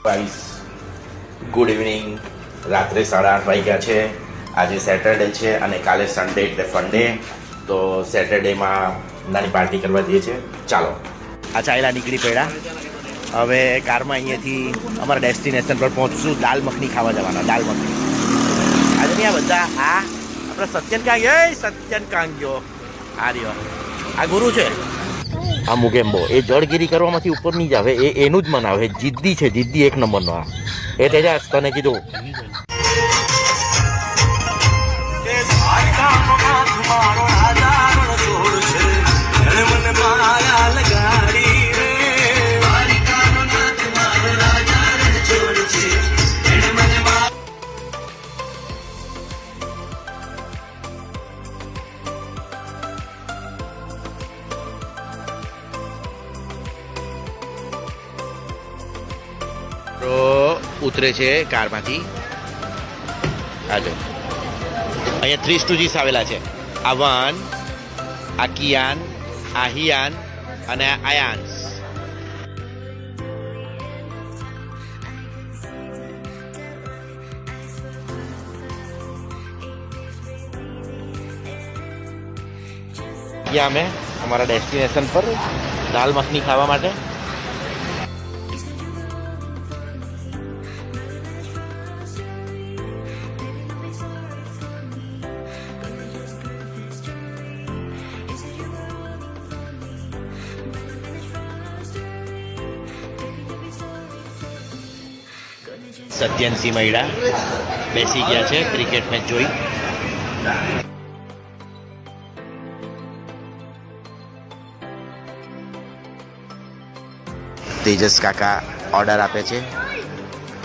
Guys, good evening. રાત્રે 8:30 વાગ્યા છે. આજે સેટરડે છે અને કાલે સન્ડે એટલે ફંડે. તો સેટરડેમાં નાની પાર્ટી કરવા દઈએ છે. ચાલો, આ ચાયલા નીકળી પડ્યા. હવે કારમાં અહીંયાથી અમારા ડેસ્ટિનેશન પર પહોંચશું. દાલ મખની ખાવા જવાના. દાલ મખની આજે નહીં. આ બધા આ આપણા સત્યન કાંગ્યો આ રહ્યો. આ ગુરુ છે. આ મુકેમ્બો એ જળગીરી કરવામાંથી ઉપર નહીં જ આવે. એનું જ મનાવે. જિદ્દી છે, જિદ્દી એક નંબરનો. આ એ તેજાસ તને કીધું. ઉતરે છે કારમાંથી. હાલો, અહીંયા 3 સ્ટુજીસ આવેલા છે. આ વન, આ કિયાન, આ હિયાન અને આયાન્સ. ગયા અમે અમારા ડેસ્ટિનેશન પર દાલ મખની ખાવા માટે. સત્યનસિંહ મૈડા બેસી ગયા છે ક્રિકેટ મેચ જોઈ. તેજસ કાકા ઓર્ડર આપે છે.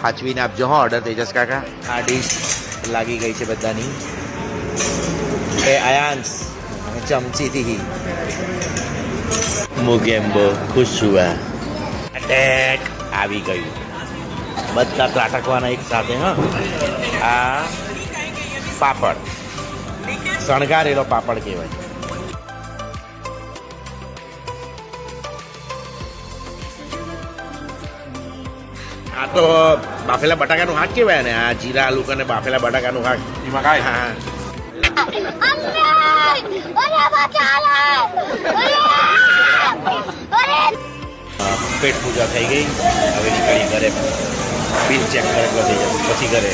સાચવીને આપજો હો ઓર્ડર, તેજસ કાકા. આ ડીશ લાગી ગઈ છે બધાની. એ આયાન્સ ચમચીથી મુગેમ્બો ખુશ હુઆ. અટેક આવી ગયું. બધા ત્રાટકવાના એક સાથે. હા, આ પાપડ, શણગારેલો પાપડ કહેવાય. આ તો બાફેલા બટાકાનું શાક કહેવાય ને. આ જીરા આલુ અને બાફેલા બટાકાનું શાક એમાં કાંઈ. હા, પેટ પૂજા થઈ ગઈ. હવે નીકળી ઘરે. બિલ ચેક કરે એટલે થઈ જશે પછી ઘરે.